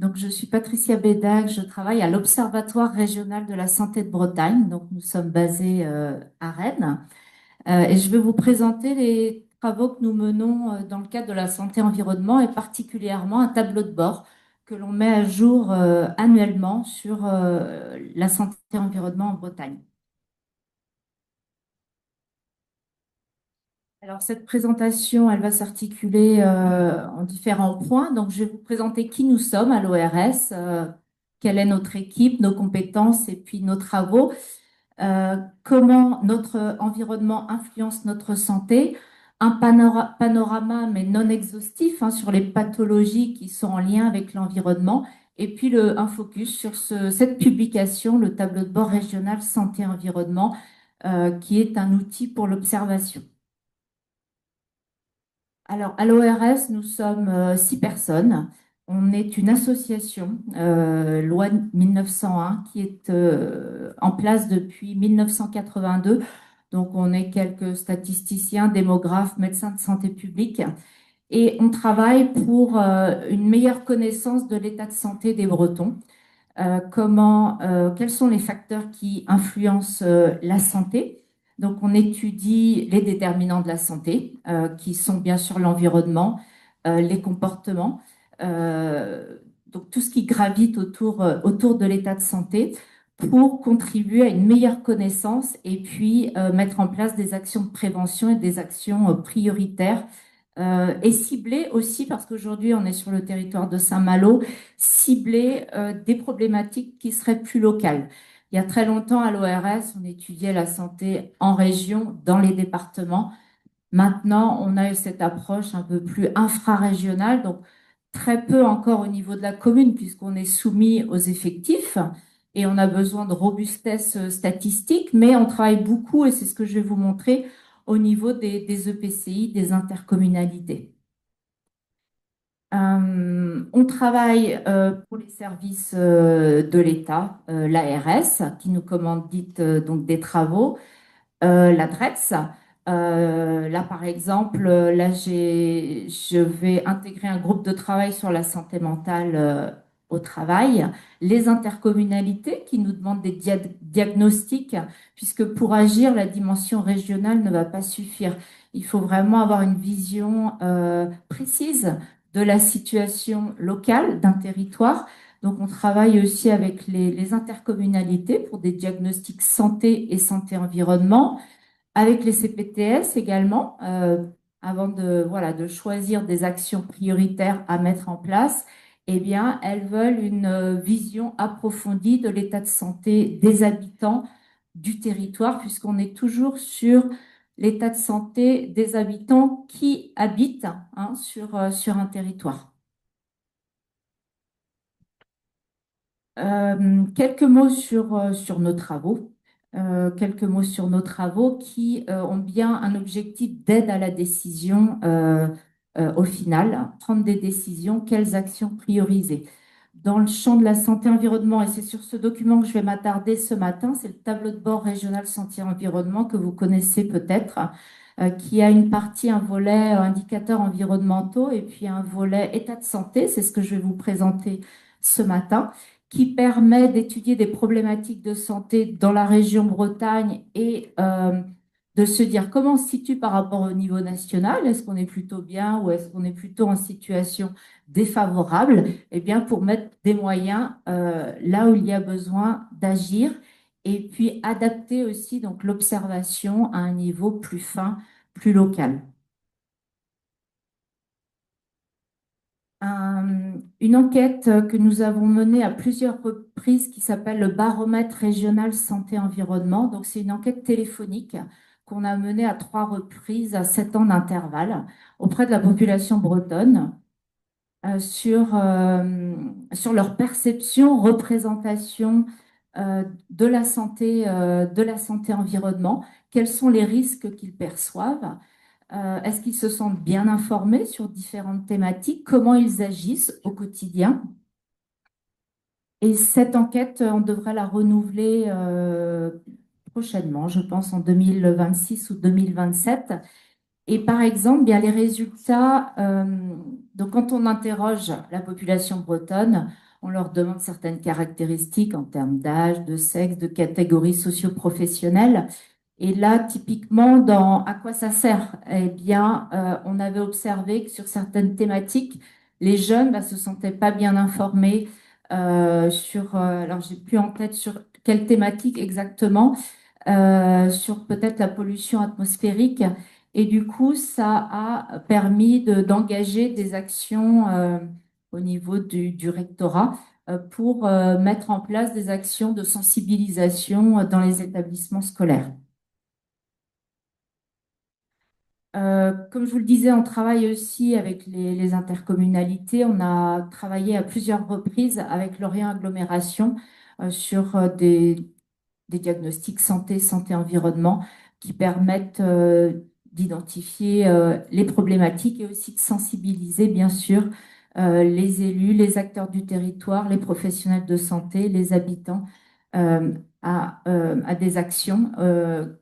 Donc, je suis Patricia Bédac, je travaille à l'Observatoire régional de la santé de Bretagne. Donc, nous sommes basés à Rennes. Et je vais vous présenter les travaux que nous menons dans le cadre de la santé-environnement et particulièrement un tableau de bord que l'on met à jour annuellement sur la santé-environnement en Bretagne. Alors, cette présentation, elle va s'articuler en différents points. Donc, je vais vous présenter qui nous sommes à l'ORS, quelle est notre équipe, nos compétences et puis nos travaux, comment notre environnement influence notre santé, un panorama, mais non exhaustif, hein, sur les pathologies qui sont en lien avec l'environnement, et puis un focus sur cette publication, le tableau de bord régional santé-environnement, qui est un outil pour l'observation. Alors, à l'ORS, nous sommes 6 personnes. On est une association, loi 1901, qui est en place depuis 1982. Donc, on est quelques statisticiens, démographes, médecins de santé publique. Et on travaille pour une meilleure connaissance de l'état de santé des Bretons. Quels sont les facteurs qui influencent la santé. Donc, on étudie les déterminants de la santé, qui sont bien sûr l'environnement, les comportements, donc tout ce qui gravite autour de l'état de santé pour contribuer à une meilleure connaissance et puis mettre en place des actions de prévention et des actions prioritaires et cibler aussi, parce qu'aujourd'hui on est sur le territoire de Saint-Malo, cibler des problématiques qui seraient plus locales. Il y a très longtemps à l'ORS, on étudiait la santé en région, dans les départements. Maintenant, on a cette approche un peu plus infrarégionale, donc très peu encore au niveau de la commune, puisqu'on est soumis aux effectifs et on a besoin de robustesse statistique, mais on travaille beaucoup, et c'est ce que je vais vous montrer, au niveau des EPCI, des intercommunalités. On travaille pour les services de l'État, l'ARS, qui nous commandite donc des travaux, la DRETS. Là, par exemple, je vais intégrer un groupe de travail sur la santé mentale au travail. Les intercommunalités qui nous demandent des diagnostics, puisque pour agir, la dimension régionale ne va pas suffire. Il faut vraiment avoir une vision précise de la situation locale d'un territoire. Donc, on travaille aussi avec les intercommunalités pour des diagnostics santé et santé-environnement, avec les CPTS également, avant voilà, de choisir des actions prioritaires à mettre en place. Eh bien, elles veulent une vision approfondie de l'état de santé des habitants du territoire, puisqu'on est toujours sur l'état de santé des habitants qui habitent, hein, sur un territoire. Quelques mots sur nos travaux. Quelques mots sur nos travaux qui ont bien un objectif d'aide à la décision au final, prendre des décisions, quelles actions prioriser. Dans le champ de la santé-environnement, et c'est sur ce document que je vais m'attarder ce matin, c'est le tableau de bord régional santé-environnement que vous connaissez peut-être, qui a une partie, un volet indicateurs environnementaux et puis un volet état de santé, c'est ce que je vais vous présenter ce matin, qui permet d'étudier des problématiques de santé dans la région Bretagne et de se dire comment on se situe par rapport au niveau national. Est-ce qu'on est plutôt bien ou est-ce qu'on est plutôt en situation défavorable? Eh bien, pour mettre des moyens là où il y a besoin d'agir et puis adapter aussi donc l'observation à un niveau plus fin, plus local. Une enquête que nous avons menée à plusieurs reprises qui s'appelle le baromètre régional santé-environnement. Donc, c'est une enquête téléphonique qu'on a menée à 3 reprises à 7 ans d'intervalle auprès de la population bretonne sur leur perception, représentation de la santé environnement, quels sont les risques qu'ils perçoivent. Est-ce qu'ils se sentent bien informés sur différentes thématiques? Comment ils agissent au quotidien? Et cette enquête, on devrait la renouveler prochainement, je pense en 2026 ou 2027. Et par exemple, bien les résultats, donc quand on interroge la population bretonne, On leur demande certaines caractéristiques en termes d'âge, de sexe, de catégorie socio-professionnelle. Et là, typiquement, dans à quoi ça sert? Eh bien, on avait observé que sur certaines thématiques, les jeunes se sentaient pas bien informés alors j'ai plus en tête sur quelle thématique exactement, sur peut-être la pollution atmosphérique. Et du coup, ça a permis d'engager des actions au niveau du rectorat pour mettre en place des actions de sensibilisation dans les établissements scolaires. Comme je vous le disais, on travaille aussi avec les intercommunalités. On a travaillé à plusieurs reprises avec Lorient Agglomération sur des diagnostics santé, santé-environnement qui permettent d'identifier les problématiques et aussi de sensibiliser, bien sûr, les élus, les acteurs du territoire, les professionnels de santé, les habitants euh, à des actions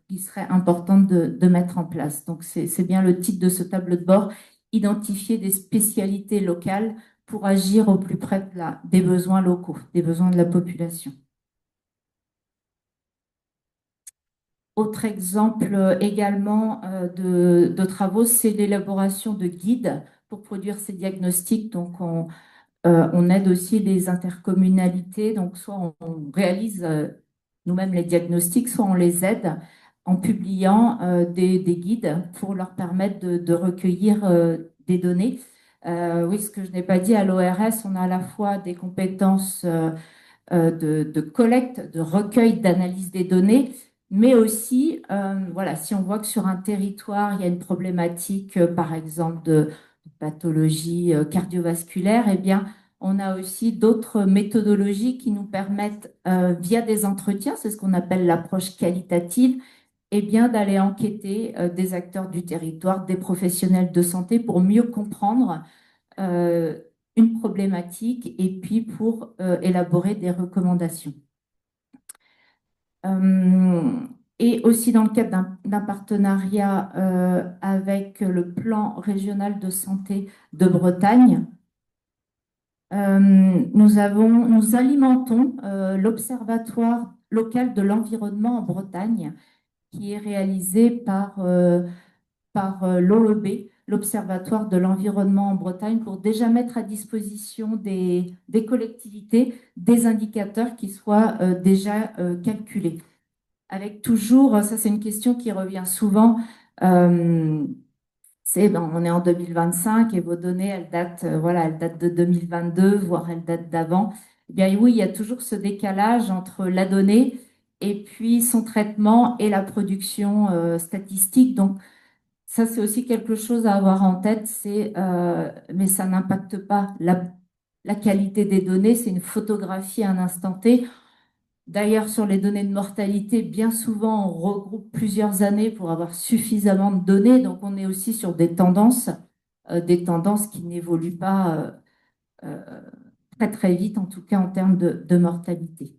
qui seraient importantes de mettre en place. Donc, c'est bien le titre de ce tableau de bord, identifier des spécialités locales pour agir au plus près des besoins locaux, des besoins de la population. Autre exemple également de travaux, c'est l'élaboration de guides pour produire ces diagnostics. Donc, on aide aussi les intercommunalités. Donc, soit on réalise nous-mêmes les diagnostics, soit on les aide en publiant des guides pour leur permettre de recueillir des données. Oui, ce que je n'ai pas dit, à l'ORS, on a à la fois des compétences de collecte, de recueil, d'analyse des données, mais aussi, voilà, si on voit que sur un territoire, il y a une problématique, par exemple, de pathologie cardiovasculaire, eh bien, on a aussi d'autres méthodologies qui nous permettent, via des entretiens, c'est ce qu'on appelle l'approche qualitative, eh bien, d'aller enquêter des acteurs du territoire, des professionnels de santé pour mieux comprendre euh, une problématique et puis pour élaborer des recommandations. Euh, et aussi dans le cadre d'un partenariat avec le plan régional de santé de Bretagne, nous alimentons l'Observatoire local de l'environnement en Bretagne, qui est réalisé par l'OEB, l'Observatoire de l'environnement en Bretagne, pour déjà mettre à disposition des collectivités des indicateurs qui soient déjà calculés. Avec toujours, ça c'est une question qui revient souvent, euh, on est en 2025 et vos données, elles datent de 2022, voire elles datent d'avant. Eh bien oui, il y a toujours ce décalage entre la donnée et puis son traitement et la production statistique. Donc, ça, c'est aussi quelque chose à avoir en tête, mais ça n'impacte pas la qualité des données, c'est une photographie à un instant T. D'ailleurs, sur les données de mortalité, bien souvent, on regroupe plusieurs années pour avoir suffisamment de données, donc on est aussi sur des tendances qui n'évoluent pas euh, très très vite, en tout cas en termes de mortalité.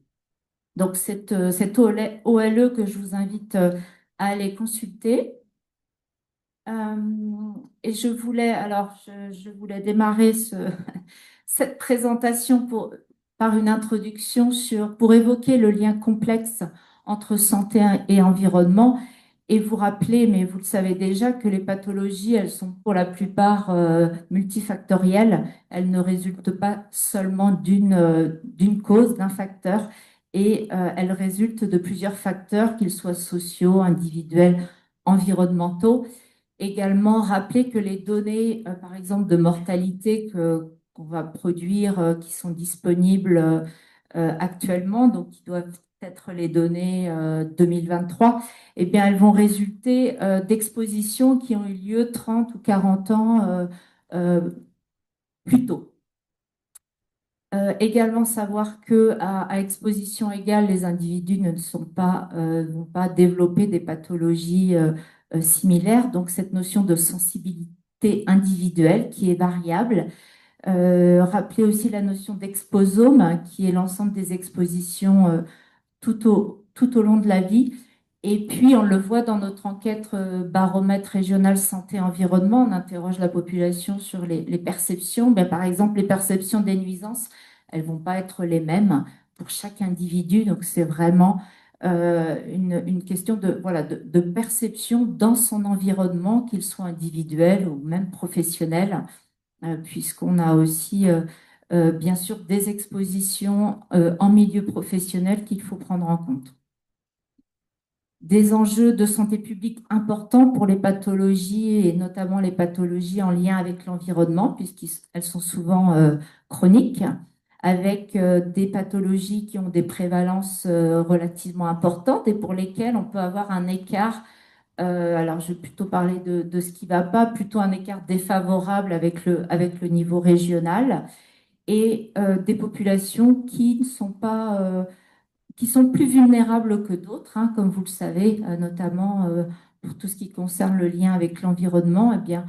Donc, cette OLE que je vous invite à aller consulter. Et je voulais démarrer cette présentation par une introduction pour évoquer le lien complexe entre santé et environnement et vous rappeler, mais vous le savez déjà, que les pathologies, elles sont pour la plupart multifactorielles. Elles ne résultent pas seulement d'une cause, d'un facteur, et elles résultent de plusieurs facteurs, qu'ils soient sociaux, individuels, environnementaux. Également, rappeler que les données, par exemple, de mortalité qu'on va produire, qui sont disponibles actuellement, donc qui doivent être les données 2023, eh bien, elles vont résulter d'expositions qui ont eu lieu 30 ou 40 ans euh, plus tôt. Également savoir que à exposition égale, les individus vont pas développer des pathologies similaires. Donc cette notion de sensibilité individuelle qui est variable. Rappeler aussi la notion d'exposome, hein, qui est l'ensemble des expositions tout au long de la vie. Et puis, on le voit dans notre enquête baromètre régional santé-environnement, on interroge la population sur les perceptions. Ben, par exemple, les perceptions des nuisances, elles vont pas être les mêmes pour chaque individu. Donc, c'est vraiment une question de, voilà, de perception dans son environnement, qu'il soit individuel ou même professionnel, puisqu'on a aussi, bien sûr, des expositions en milieu professionnel qu'il faut prendre en compte. Des enjeux de santé publique importants pour les pathologies et notamment les pathologies en lien avec l'environnement, puisqu'elles sont souvent chroniques, avec des pathologies qui ont des prévalences relativement importantes et pour lesquelles on peut avoir un écart. Alors, je vais plutôt parler de ce qui ne va pas, plutôt un écart défavorable avec le niveau régional et des populations qui ne sont pas qui sont plus vulnérables que d'autres, hein, comme vous le savez, notamment pour tout ce qui concerne le lien avec l'environnement. Eh bien,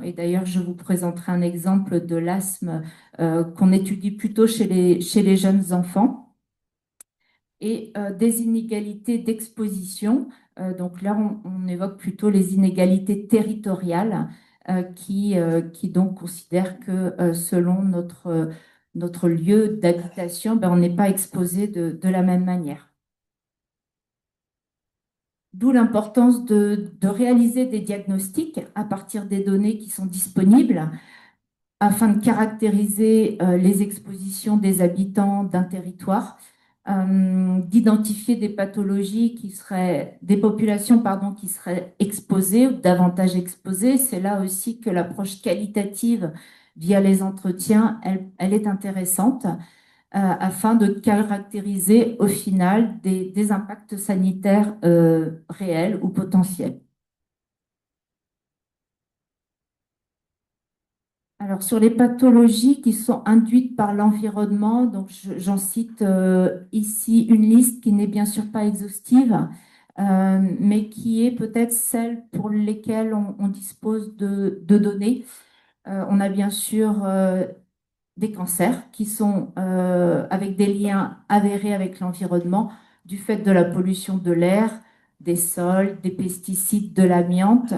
et d'ailleurs, je vous présenterai un exemple de l'asthme qu'on étudie plutôt chez les jeunes enfants et des inégalités d'exposition. Donc là, on évoque plutôt les inégalités territoriales qui donc considèrent que selon notre lieu d'habitation, ben, on n'est pas exposé de la même manière. D'où l'importance de réaliser des diagnostics à partir des données qui sont disponibles afin de caractériser les expositions des habitants d'un territoire, d'identifier des pathologies qui seraient, des populations, pardon, qui seraient exposées ou davantage exposées. C'est là aussi que l'approche qualitative via les entretiens, elle est intéressante afin de caractériser au final des impacts sanitaires réels ou potentiels. Alors, sur les pathologies qui sont induites par l'environnement, donc j'en cite ici une liste qui n'est bien sûr pas exhaustive, mais qui est peut-être celle pour lesquelles on dispose de données. On a bien sûr des cancers qui sont avec des liens avérés avec l'environnement du fait de la pollution de l'air, des sols, des pesticides, de l'amiante,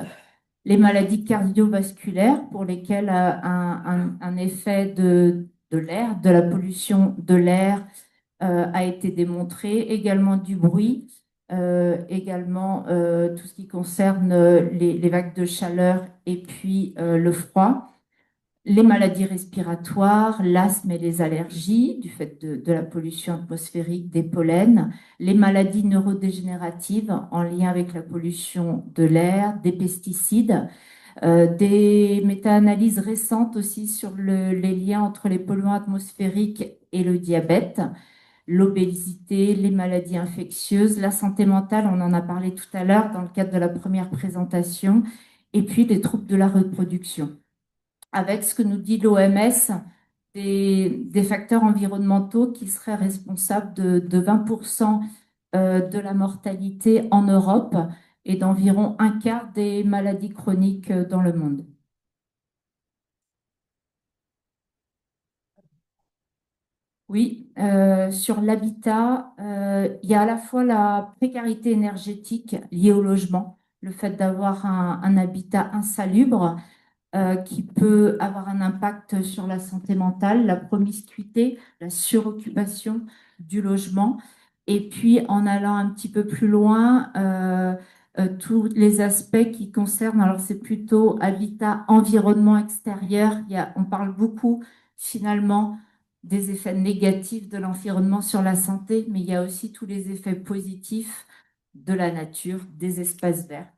les maladies cardiovasculaires pour lesquelles un effet de l'air, de la pollution de l'air a été démontré, également du bruit, également tout ce qui concerne les vagues de chaleur et puis le froid, les maladies respiratoires, l'asthme et les allergies du fait de la pollution atmosphérique, des pollens, les maladies neurodégénératives en lien avec la pollution de l'air, des pesticides, des méta-analyses récentes aussi sur les liens entre les polluants atmosphériques et le diabète, l'obésité, les maladies infectieuses, la santé mentale, on en a parlé tout à l'heure dans le cadre de la première présentation, et puis les troubles de la reproduction avec ce que nous dit l'OMS, des facteurs environnementaux qui seraient responsables de 20% de la mortalité en Europe et d'environ un quart des maladies chroniques dans le monde. Oui, sur l'habitat, il y a à la fois la précarité énergétique liée au logement, le fait d'avoir un habitat insalubre, qui peut avoir un impact sur la santé mentale, la promiscuité, la suroccupation du logement. Et puis, en allant un petit peu plus loin, tous les aspects qui concernent, alors c'est plutôt habitat, environnement extérieur. On parle beaucoup finalement des effets négatifs de l'environnement sur la santé, mais il y a aussi tous les effets positifs de la nature, des espaces verts.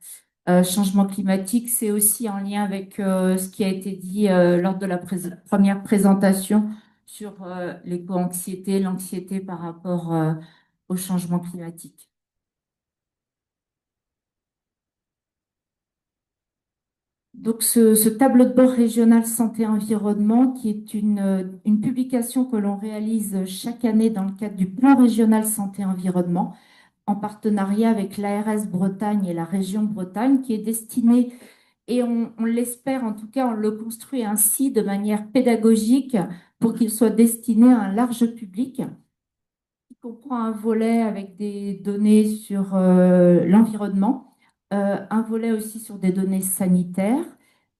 Changement climatique, c'est aussi en lien avec ce qui a été dit lors de la première présentation sur l'éco-anxiété, l'anxiété par rapport au changement climatique. Donc, ce tableau de bord régional santé-environnement, qui est une publication que l'on réalise chaque année dans le cadre du plan régional santé-environnement, en partenariat avec l'ARS Bretagne et la région Bretagne, qui est destiné et on l'espère, en tout cas, on le construit ainsi de manière pédagogique pour qu'il soit destiné à un large public qui comprend un volet avec des données sur l'environnement, un volet aussi sur des données sanitaires,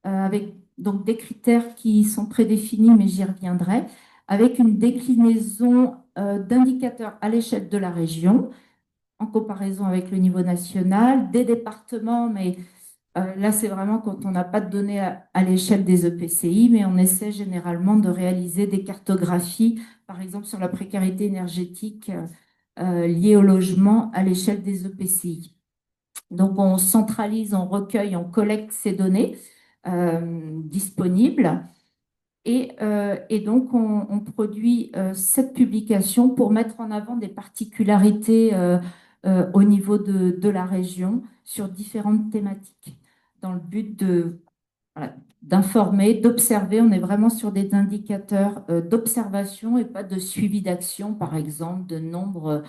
avec donc des critères qui sont prédéfinis, mais j'y reviendrai, avec une déclinaison d'indicateurs à l'échelle de la région, en comparaison avec le niveau national, des départements, mais là, c'est vraiment quand on n'a pas de données à l'échelle des EPCI, mais on essaie généralement de réaliser des cartographies, par exemple sur la précarité énergétique liée au logement à l'échelle des EPCI. Donc, on centralise, on recueille, on collecte ces données disponibles et donc on produit cette publication pour mettre en avant des particularités au niveau de la région sur différentes thématiques dans le but voilà, d'informer, d'observer. On est vraiment sur des indicateurs d'observation et pas de suivi d'action, par exemple, de nombre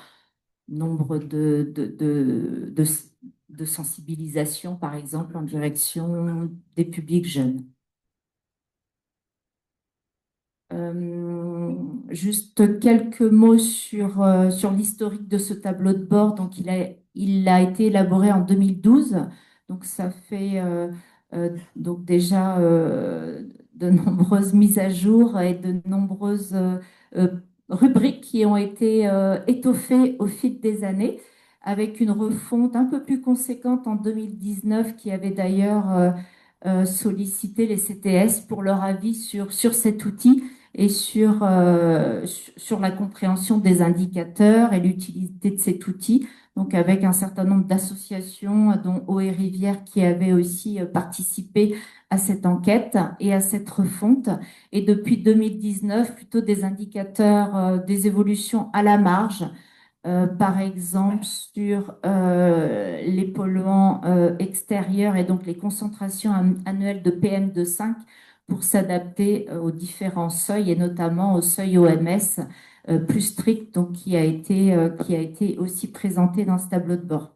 de sensibilisation, par exemple, en direction des publics jeunes. Juste quelques mots sur l'historique de ce tableau de bord. Donc, il a été élaboré en 2012. Donc, ça fait donc déjà de nombreuses mises à jour et de nombreuses euh, rubriques qui ont été étoffées au fil des années, avec une refonte un peu plus conséquente en 2019 qui avait d'ailleurs sollicité les CTS pour leur avis sur cet outil et sur la compréhension des indicateurs et l'utilité de cet outil. Donc, avec un certain nombre d'associations, dont Eau et Rivière, qui avaient aussi participé à cette enquête et à cette refonte. Et depuis 2019, plutôt des indicateurs, des évolutions à la marge, par exemple sur les polluants extérieurs et donc les concentrations annuelles de PM2,5 pour s'adapter aux différents seuils et notamment au seuil OMS plus strict, donc qui a été aussi présenté dans ce tableau de bord.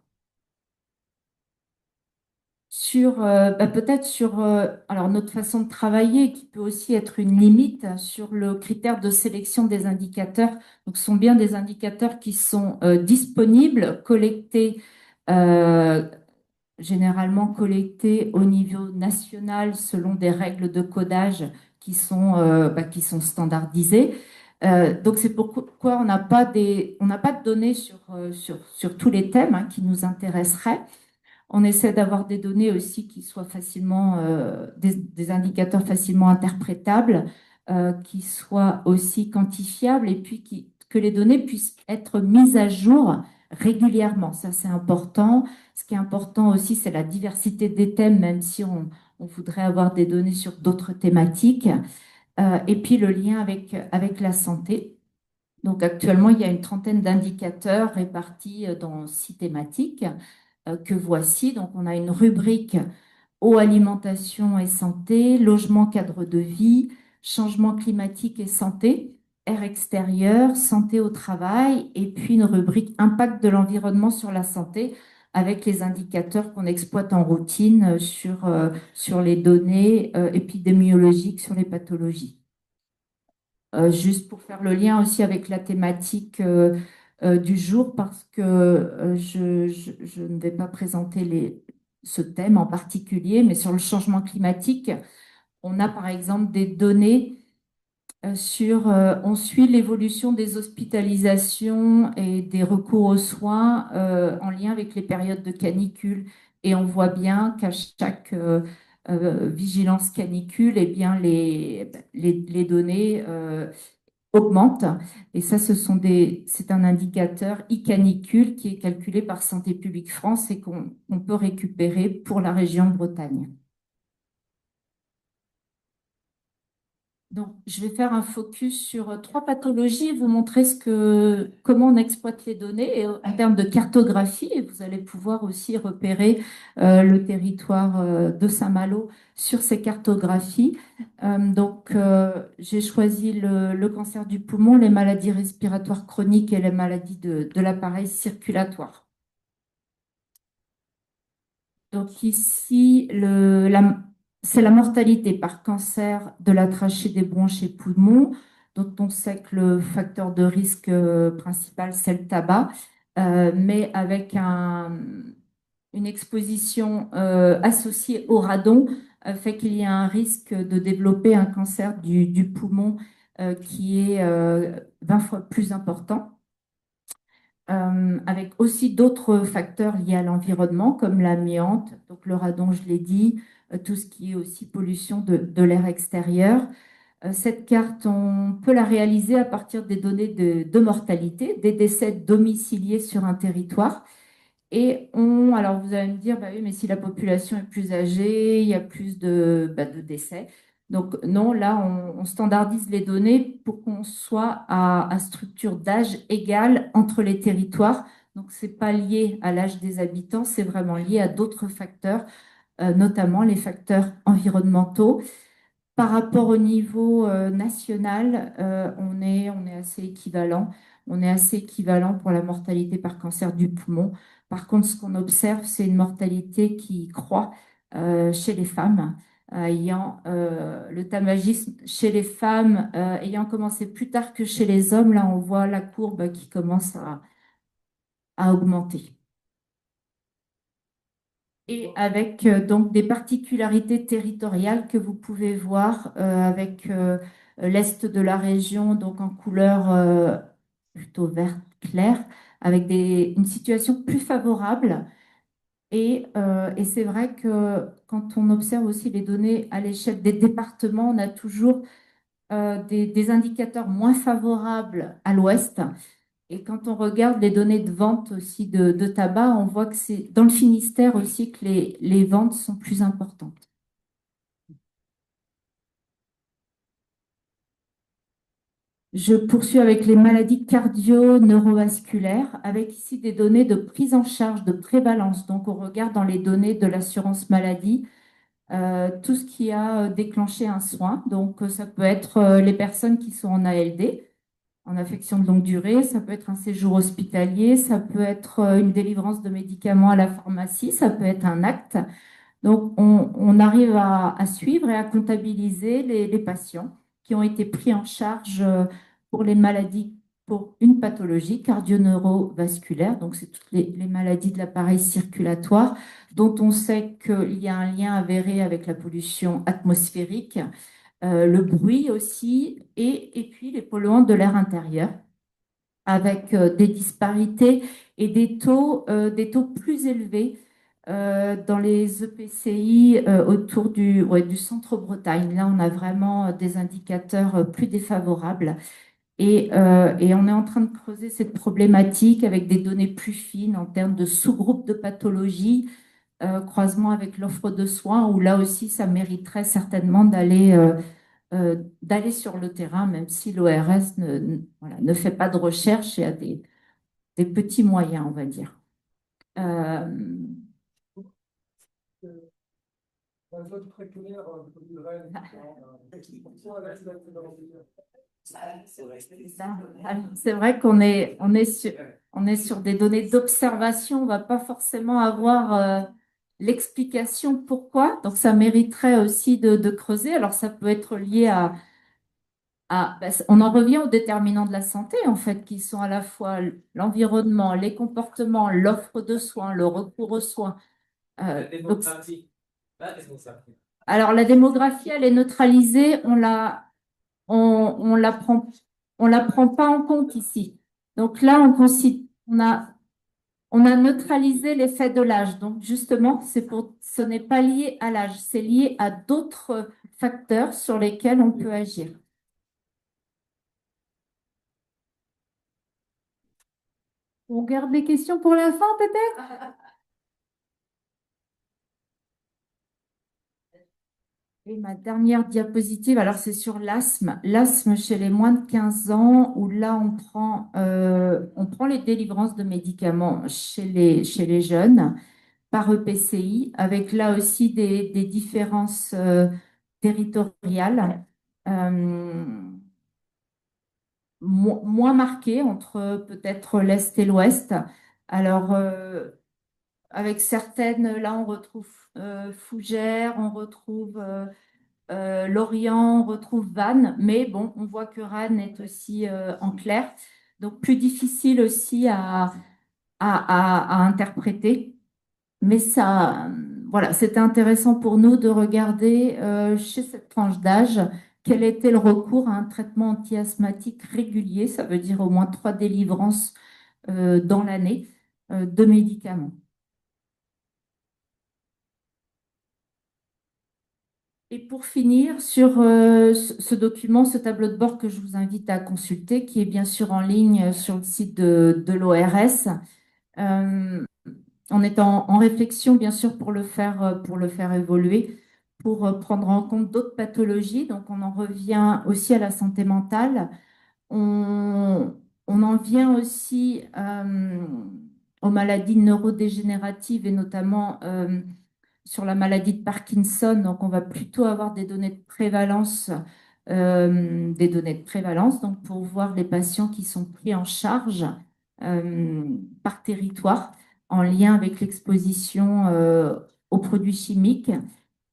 Peut-être sur alors notre façon de travailler qui peut aussi être une limite sur le critère de sélection des indicateurs. Donc, ce sont bien des indicateurs qui sont disponibles, collectés, euh, généralement collectés au niveau national selon des règles de codage qui sont standardisées. Donc, c'est pourquoi on n'a pas de données sur tous les thèmes qui nous intéresseraient. On essaie d'avoir des données aussi qui soient facilement, des indicateurs facilement interprétables, qui soient aussi quantifiables et puis que les données puissent être mises à jour régulièrement. Ça, c'est important. Ce qui est important aussi, c'est la diversité des thèmes, même si on voudrait avoir des données sur d'autres thématiques. Et puis le lien avec la santé. Donc actuellement, il y a une trentaine d'indicateurs répartis dans 6 thématiques que voici. Donc on a une rubrique eau, alimentation et santé, logement, cadre de vie, changement climatique et santé, air extérieur, santé au travail, et puis une rubrique impact de l'environnement sur la santé avec les indicateurs qu'on exploite en routine sur les données épidémiologiques sur les pathologies. Juste pour faire le lien aussi avec la thématique du jour, parce que je ne vais pas présenter ce thème en particulier, mais sur le changement climatique, on a par exemple des données on suit l'évolution des hospitalisations et des recours aux soins en lien avec les périodes de canicule. Et on voit bien qu'à chaque vigilance canicule, eh bien, les données augmentent. Et ça, c'est un indicateur e-canicule qui est calculé par Santé publique France et qu'on peut récupérer pour la région Bretagne. Donc, je vais faire un focus sur 3 pathologies et vous montrer comment on exploite les données en termes de cartographie. Et vous allez pouvoir aussi repérer le territoire de Saint-Malo sur ces cartographies. J'ai choisi le cancer du poumon, les maladies respiratoires chroniques et les maladies de l'appareil circulatoire. Donc ici, c'est la mortalité par cancer de la trachée des bronches et poumons, dont on sait que le facteur de risque principal, c'est le tabac, mais avec une exposition associée au radon, fait qu'il y a un risque de développer un cancer du poumon qui est 20 fois plus important, avec aussi d'autres facteurs liés à l'environnement, comme l'amiante, donc le radon, je l'ai dit, tout ce qui est aussi pollution de l'air extérieur. Cette carte, on peut la réaliser à partir des données de mortalité, des décès domiciliés sur un territoire. Alors vous allez me dire, bah oui, mais si la population est plus âgée, il y a plus de décès. Donc non, là, on standardise les données pour qu'on soit à structure d'âge égale entre les territoires. Donc c'est pas lié à l'âge des habitants, c'est vraiment lié à d'autres facteurs, notamment les facteurs environnementaux. Par rapport au niveau national, on est assez équivalent. On est assez équivalent pour la mortalité par cancer du poumon. Par contre, ce qu'on observe, c'est une mortalité qui croît chez les femmes, ayant le tabagisme chez les femmes ayant commencé plus tard que chez les hommes. Là, on voit la courbe qui commence à augmenter. Et avec donc des particularités territoriales que vous pouvez voir avec l'est de la région, donc en couleur plutôt verte claire, avec une situation plus favorable. Et c'est vrai que quand on observe aussi les données à l'échelle des départements, on a toujours des indicateurs moins favorables à l'ouest. Et quand on regarde les données de vente aussi de tabac, on voit que c'est dans le Finistère aussi que les ventes sont plus importantes. Je poursuis avec les maladies cardio-neurovasculaires, avec ici des données de prise en charge, de prévalence. Donc, on regarde dans les données de l'assurance maladie tout ce qui a déclenché un soin. Donc, ça peut être les personnes qui sont en ALD, en affection de longue durée, ça peut être un séjour hospitalier, ça peut être une délivrance de médicaments à la pharmacie, ça peut être un acte. Donc, on arrive à suivre et à comptabiliser les patients qui ont été pris en charge pour les maladies, pour une pathologie cardio-neurovasculaire. Donc, c'est toutes les maladies de l'appareil circulatoire dont on sait qu'il y a un lien avéré avec la pollution atmosphérique, le bruit aussi, et puis les polluants de l'air intérieur avec des disparités et des taux plus élevés dans les EPCI autour du centre-Bretagne. Là, on a vraiment des indicateurs plus défavorables. Et on est en train de creuser cette problématique avec des données plus fines en termes de sous-groupes de pathologies, croisement avec l'offre de soins, où là aussi, ça mériterait certainement d'aller sur le terrain, même si l'ORS voilà, ne fait pas de recherche et a des petits moyens, on va dire. Euh, c'est vrai on est sur des données d'observation, on ne va pas forcément avoir l'explication pourquoi, donc ça mériterait aussi de creuser. Alors ça peut être lié on en revient aux déterminants de la santé, en fait, qui sont à la fois l'environnement, les comportements, l'offre de soins, le recours aux soins. Donc, alors, la démographie, elle est neutralisée, on on la prend pas en compte ici. Donc là, on a neutralisé l'effet de l'âge. Donc, justement, ce n'est pas lié à l'âge, c'est lié à d'autres facteurs sur lesquels on peut agir. On garde les questions pour la fin, peut-être? Et ma dernière diapositive, alors c'est sur l'asthme. L'asthme chez les moins de 15 ans, où là, on prend les délivrances de médicaments chez les jeunes par EPCI, avec là aussi des différences territoriales moins marquées entre peut-être l'Est et l'Ouest. Alors, avec certaines, là, on retrouve Fougères, on retrouve Lorient, on retrouve Vannes, mais bon, on voit que Rennes est aussi en clair, donc plus difficile aussi à interpréter. Mais ça, voilà, c'était intéressant pour nous de regarder chez cette tranche d'âge quel était le recours à un traitement anti-asthmatique régulier, ça veut dire au moins 3 délivrances dans l'année de médicaments. Et pour finir, sur ce document, ce tableau de bord que je vous invite à consulter, qui est bien sûr en ligne sur le site de l'ORS, euh, on est en réflexion, bien sûr, pour le faire évoluer, pour prendre en compte d'autres pathologies. Donc, on en revient aussi à la santé mentale. On, on en vient aussi aux maladies neurodégénératives et notamment sur la maladie de Parkinson. Donc, on va plutôt avoir des données de prévalence, donc pour voir les patients qui sont pris en charge par territoire en lien avec l'exposition aux produits chimiques.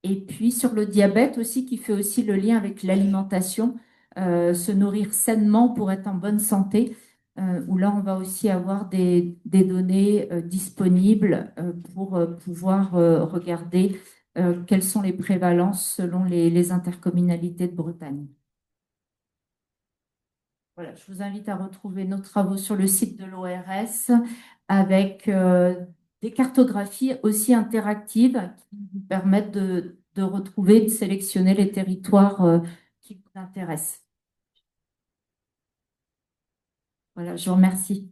Et puis sur le diabète aussi, qui fait aussi le lien avec l'alimentation, se nourrir sainement pour être en bonne santé, où là, on va aussi avoir des données disponibles pour pouvoir regarder quelles sont les prévalences selon les intercommunalités de Bretagne. Voilà, je vous invite à retrouver nos travaux sur le site de l'ORS avec des cartographies aussi interactives qui vous permettent de retrouver, de sélectionner les territoires qui vous intéressent. Voilà, je vous remercie.